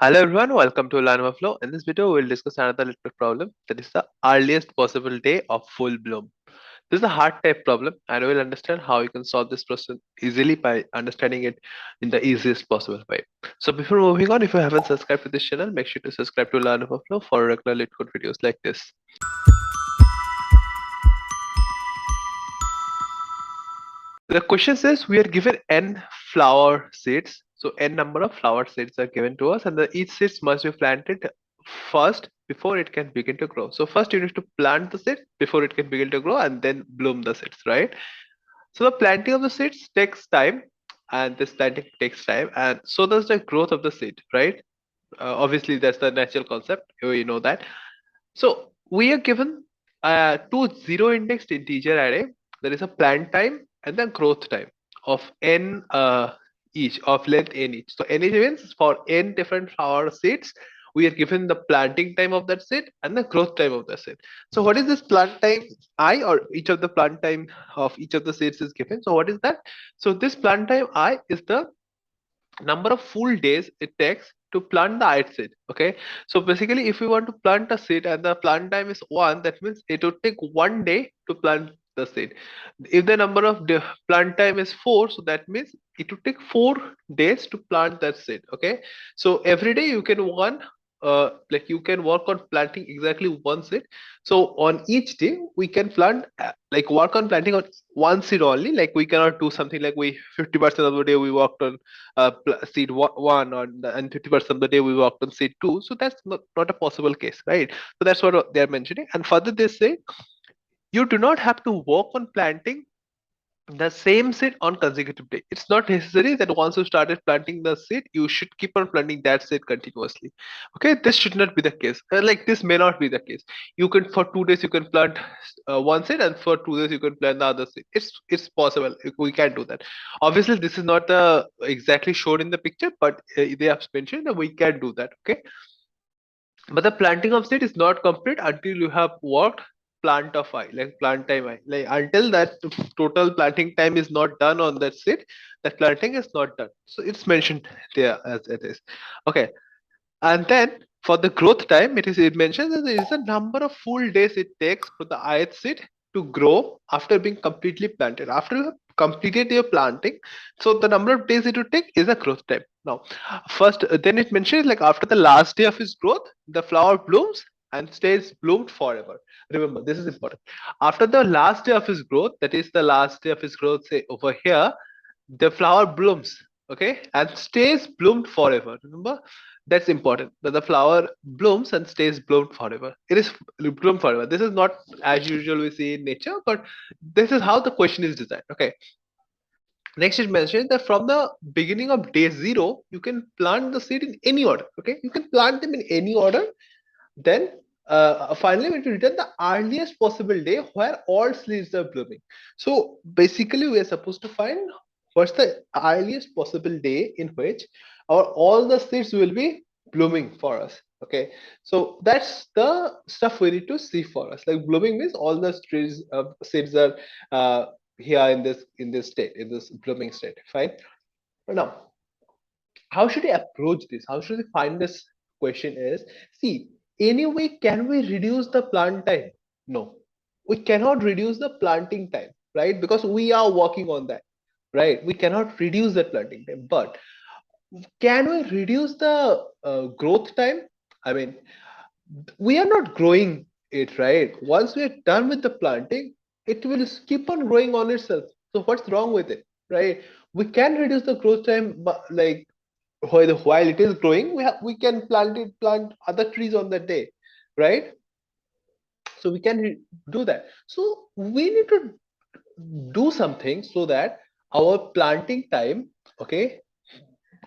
Hello everyone, welcome to Learn Overflow. In this video, we'll discuss another little problem that is the earliest possible day of full bloom. This is a hard type problem, and we'll understand how you can solve this problem easily by understanding it in the easiest possible way. So before moving on, if you haven't subscribed to this channel, make sure to subscribe to Learn Overflow for regular LeetCode videos like this. The question says we are given n flower seeds. So n number of flower seeds are given to us, and each seeds must be planted first before it can begin to grow. So first you need to plant the seed before it can begin to grow, and then bloom the seeds, right? So the planting of the seeds takes time, and this planting takes time, and so does the growth of the seed, right? Obviously, that's the natural concept. You know that. So we are given two zero-indexed integer array. There is a plant time and the growth time of n each, of length n each. So n each means for n different flower seeds, we are given the planting time of that seed and the growth time of the seed. So what is this plant time I, or each of the plant time of each of the seeds is given? So what is that? So this plant time I is the number of full days it takes to plant the ith seed. Okay, so basically if we want to plant a seed and the plant time is 1, that means it would take 1 day to plant the seed. If the number of plant time is 4, so that means it would take 4 days to plant that seed. Okay, so every day you can like you can work on planting exactly one seed. So on each day we can plant like work on planting on one seed only. Like we cannot do something like we 50% of the day we worked on seed one, and 50% of the day we worked on seed two. So that's not a possible case, right? So that's what they're mentioning. And further they say you do not have to work on planting the same seed on consecutive day. It's not necessary that once you started planting the seed, you should keep on planting that seed continuously. Okay, this should not be the case. Like this may not be the case. You can for 2 days you can plant one seed, and for 2 days you can plant the other seed. It's possible. We can do that. Obviously, this is not exactly shown in the picture, but they have mentioned that we can do that. Okay, but the planting of seed is not complete until you have worked plant of I, like plant time I. Like until that total planting time is not done on that seed, that planting is not done. So it's mentioned there as it is. Okay. And then for the growth time, it mentions that there is a number of full days it takes for the ith seed to grow after being completely planted. After you have completed your planting, so the number of days it would take is a growth time. Now, first, then it mentions like after the last day of its growth, the flower blooms and stays bloomed forever. Remember, this is important. After the last day of its growth, that is the last day of its growth, say over here, the flower blooms, okay, and stays bloomed forever. Remember, that's important, that the flower blooms and stays bloomed forever. It is bloomed forever. This is not as usual we see in nature, but this is how the question is designed. Okay, next it mentions that from the beginning of day 0 you can plant the seed in any order. Okay, you can plant them in any order. Then finally we return the earliest possible day where all seeds are blooming. So basically we are supposed to find what's the earliest possible day in which our all the seeds will be blooming for us. Okay, so that's the stuff we need to see for us. Like blooming means all the trees seeds are here in this state, in this blooming state. Fine. Now, how should I approach this? How should I find this question is, see, anyway, can we reduce the plant time? No, we cannot reduce the planting time, right? Because we are working on that, right? We cannot reduce the planting time, but can we reduce the growth time? I mean, we are not growing it, right? Once we are done with the planting, it will keep on growing on itself. So what's wrong with it, right? We can reduce the growth time, but like while it is growing, we can plant other trees on that day, right? So we can do that. So we need to do something so that our planting time, okay,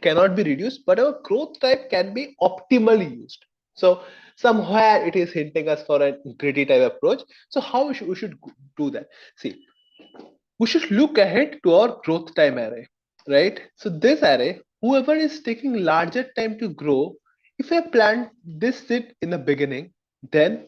cannot be reduced, but our growth time can be optimally used. So somewhere it is hinting us for a gritty type approach. So how we should do that? See, we should look ahead to our growth time array, right? So this array, whoever is taking larger time to grow, if I plant this seed in the beginning, then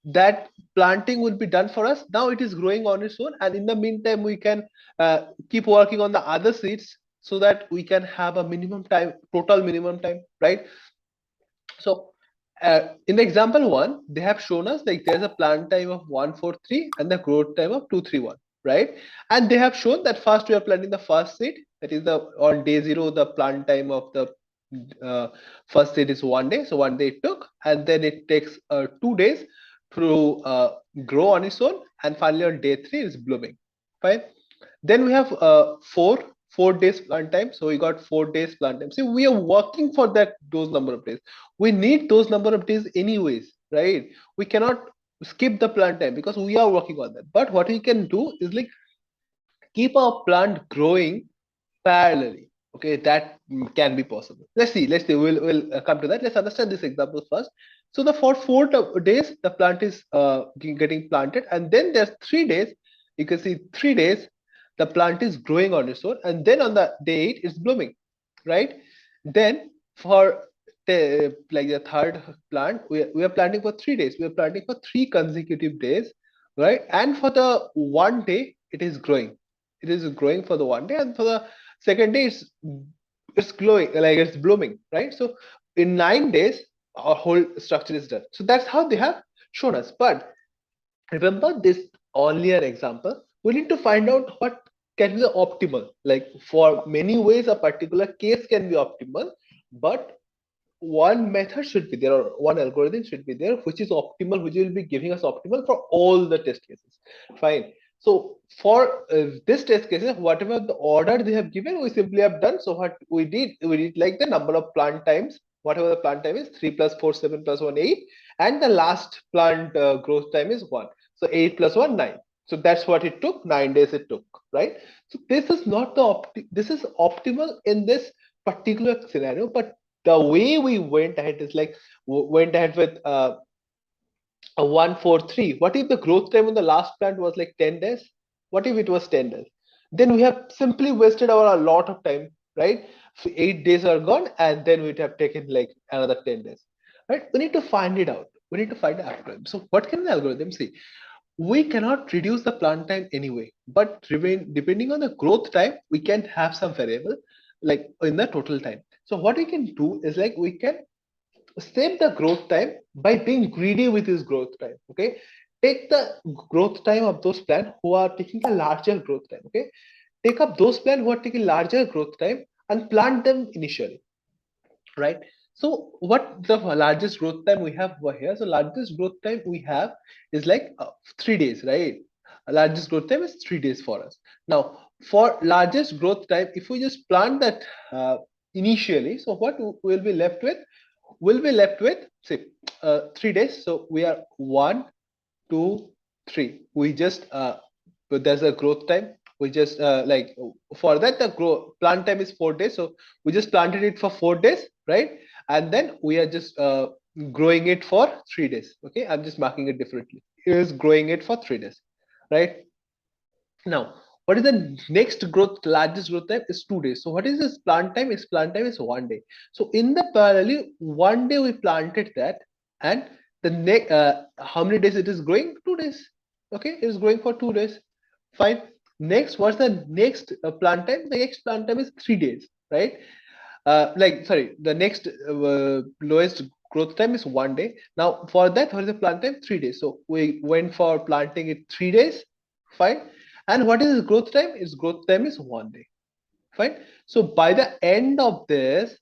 that planting will be done for us. Now it is growing on its own, and in the meantime we can keep working on the other seeds so that we can have a minimum time, total minimum time, right? So in the example one, they have shown us like there's a plant time of 143 and the growth time of 231, right? And they have shown that first we are planting the first seed, that is the on day zero, the plant time of the uh, first seed is 1 day, so 1 day it took, and then it takes 2 days to grow on its own, and finally on day three it's blooming. Fine. Then we have four days plant time. So we got 4 days plant time. See, we are working for that those number of days. We need those number of days anyways, right? We cannot skip the plant time because we are working on that. But what we can do is like keep our plant growing parallelly. Okay, that can be possible. Let's see, we'll come to that. Let's understand this example first. So the for 4 days the plant is getting planted, and then there's 3 days. You can see 3 days the plant is growing on its own, and then on the day 8 it's blooming, right? Then for like the third plant, we are planting for 3 days. We are planting for 3 consecutive days, right? And for the 1 day it is growing. It is growing for the 1 day, and for the second day it's glowing, like it's blooming, right? So in 9 days our whole structure is done. So that's how they have shown us. But remember this earlier example, we need to find out what can be the optimal. Like for many ways a particular case can be optimal, but one method should be there, or one algorithm should be there which is optimal, which will be giving us optimal for all the test cases. Fine. So for this test cases, whatever the order they have given, we simply have done. So what we did like the number of plant times, whatever the plant time is, 3 plus 4 7 plus 1 8, and the last plant growth time is 1. So 8 plus 1 9. So that's what it took. 9 days it took, right? So this is not the this is optimal in this particular scenario, but the way we went ahead is like went ahead with a 143. What if the growth time on the last plant was like 10 days? What if it was 10 days? Then we have simply wasted our a lot of time, right? So 8 days are gone, and then we'd have taken like another 10 days, right? We need to find it out. We need to find the algorithm. So what can the algorithm see? We cannot reduce the plant time anyway, but depending on the growth time, we can have some variable like in the total time. So what we can do is like we can save the growth time by being greedy with this growth time. Okay, take the growth time of those plants who are taking a larger growth time. Okay, take up those plants who are taking larger growth time and plant them initially, right? So what the largest growth time we have over here? So largest growth time we have is like 3 days, right? Largest growth time is 3 days for us. Now for largest growth time, if we just plant that initially, so what we'll be left with? We'll be left with say 3 days. So we are 1 2 3. We just but there's a growth time. We just like for that the grow plant time is 4 days. So we just planted it for 4 days, right? And then we are just growing it for 3 days. Okay, I'm just marking it differently. It is growing it for 3 days, right? Now, what is the next growth, largest growth time is 2 days. So what is this plant time? Its plant time is 1 day. So in the parallel, 1 day we planted that, and the next how many days it is growing? 2 days. Okay, it is growing for 2 days. Fine. Next, what's the next plant time? The next plant time is 3 days, right? Like sorry, the next lowest growth time is 1 day. Now for that, what is the plant time? 3 days. So we went for planting it 3 days. Fine. And what is its growth time? Its growth time is 1 day. Fine. So by the end of this,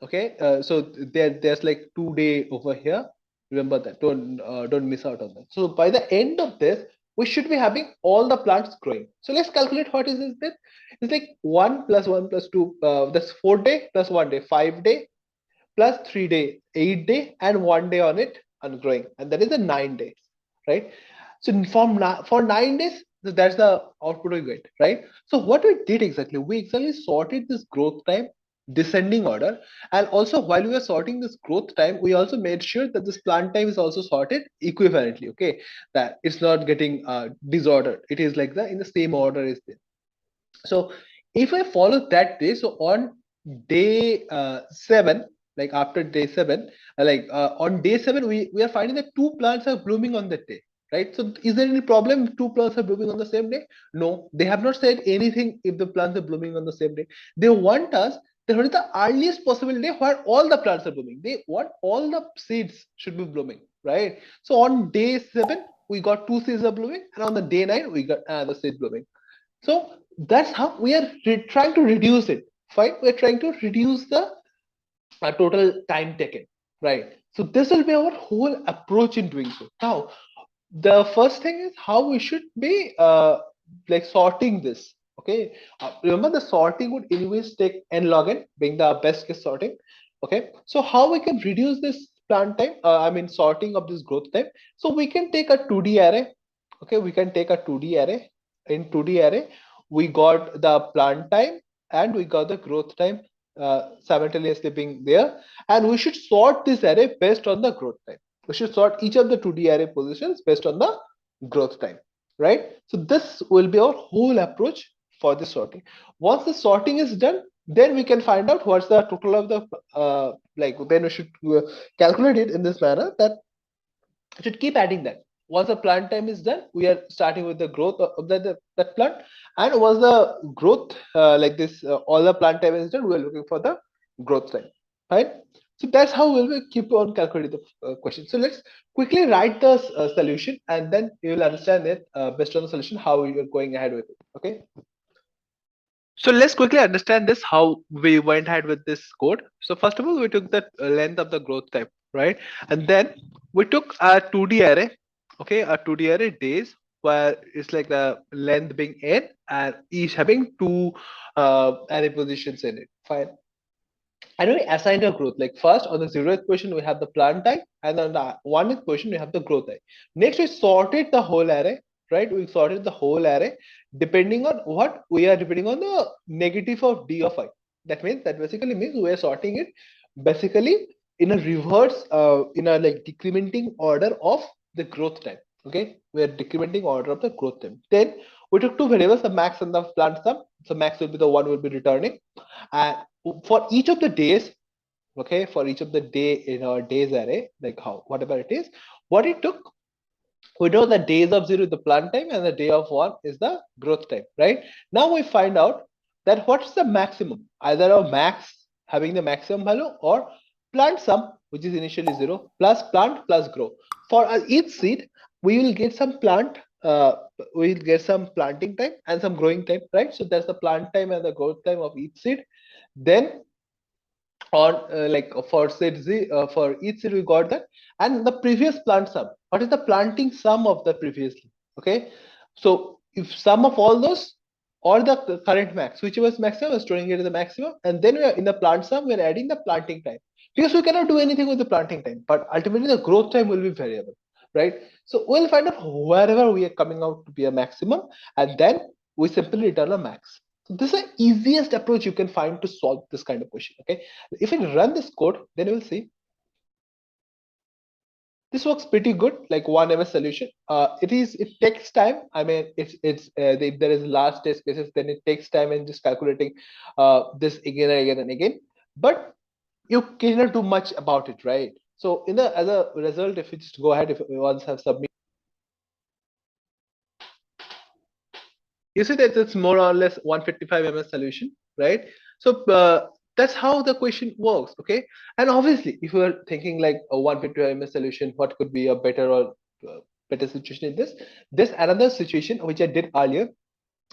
okay, so there's like 2 day over here. Remember that. Don't miss out on that. So by the end of this, we should be having all the plants growing. So let's calculate what is this. It's like 1 plus 1 plus 2. That's 4 day plus 1 day, 5 day plus 3 day, 8 day, and 1 day on it and growing, and that is a 9 days, right? So for 9 days, that's the output we get, right? So what we did exactly, we exactly sorted this growth time descending order, and also while we were sorting this growth time, we also made sure that this plant time is also sorted equivalently. Okay, that it's not getting disordered. It is like the in the same order as this. So if I follow that day, so on day 7, like after day 7, on day 7, we are finding that two plants are blooming on that day, right? So is there any problem if two plants are blooming on the same day? No, they have not said anything if the plants are blooming on the same day. They want us then what is the earliest possible day where all the plants are blooming? They want all the seeds should be blooming, right? So on day 7, we got 2 seeds are blooming, and on the day 9, we got the seed blooming. So that's how we are trying to reduce it. Fine, we're trying to reduce the total time taken, right? So this will be our whole approach in doing so. Now, the first thing is how we should be like sorting this. Okay, remember the sorting would anyways take n log n, being the best case sorting. Okay, so how we can reduce this plant time? I mean sorting of this growth time. So we can take a 2D array. Okay, we can take a 2D array. In 2D array, we got the plant time and we got the growth time simultaneously being there, and we should sort this array based on the growth time. We should sort each of the 2D array positions based on the growth time, right? So this will be our whole approach for the sorting. Once the sorting is done, then we can find out what's the total of the then we should calculate it in this manner that it should keep adding that. Once the plant time is done, we are starting with the growth of that plant, and once the growth all the plant time is done, we are looking for the growth time, right? So that's how we will keep on calculating the question. So let's quickly write the solution, and then you will understand it based on the solution how we are going ahead with it. Okay. So let's quickly understand this how we went ahead with this code. So first of all, we took the length of the growth type, right? And then we took a 2D array, okay, a 2D array days where it's like the length being n and each having two array positions in it. Fine. And we assigned a growth. Like first on the 0th position we have the plant type, and on the 1th position we have the growth type. Next we sorted the whole array, right? We sorted the whole array depending on what we are depending on the negative of d of I. That basically means we are sorting it basically in a reverse in a like decrementing order of the growth time. Okay, we are decrementing order of the growth time. Then we took two variables, the max and the plant sum. So max will be the one we'll be returning, and for each of the days, okay, for each of the day in our days array, like how whatever it is, what it took, we know the days of 0 is the plant time and the day of 1 is the growth time, right? Now we find out that what's the maximum, either a max having the maximum value or plant sum, which is initially 0 plus plant plus grow. For each seed we will get some plant we will get some planting time and some growing time, right? So that's the plant time and the growth time of each seed. Then or for seed Z, for each seed we got that, and the previous plant sum. What is the planting sum of the previously? Okay, so if sum of all those or the current max, whichever is maximum, is storing it as the maximum, and then we are in the plant sum, we are adding the planting time, because we cannot do anything with the planting time, but ultimately the growth time will be variable, right? So we'll find out wherever we are coming out to be a maximum, and then we simply return a max. So this is the easiest approach you can find to solve this kind of question. Okay, if you run this code, then you will see this works pretty good, like 1 ms solution. It takes time. I mean, if there is large test cases, then it takes time in just calculating this again and again and again, but you cannot do much about it, right? So in the as a result, if you just go ahead, if you once have submitted, you see that it's more or less 155 ms solution, right? So that's how the question works. Okay, and obviously if you are thinking like a 155 ms solution, what could be a better or better situation in this another situation which I did earlier.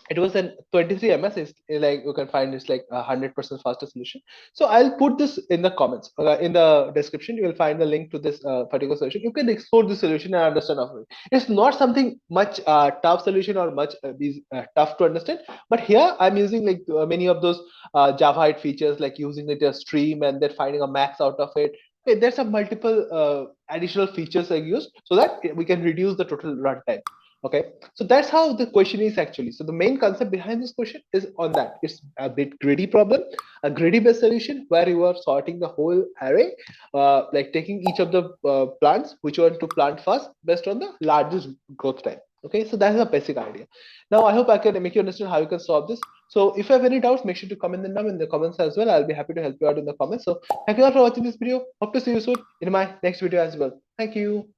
It was an 23 ms is like you can find it's like 100% faster solution. So I'll put this in the comments, in the description. You will find the link to this particular solution. You can explore the solution and understand of it. It's not something much tough solution or much tough to understand, but here I'm using like many of those Java features, like using it as stream and then finding a max out of it. Okay, there's a multiple additional features I used so that we can reduce the total runtime. Okay, so that's how the question is actually. So the main concept behind this question is on that. It's a bit greedy problem, a greedy based solution where you are sorting the whole array, like taking each of the plants which you want to plant first based on the largest growth time. Okay, so that's the basic idea. Now I hope I can make you understand how you can solve this. So if you have any doubts, make sure to comment them down in the comments as well. I'll be happy to help you out in the comments. So thank you all for watching this video. Hope to see you soon in my next video as well. Thank you.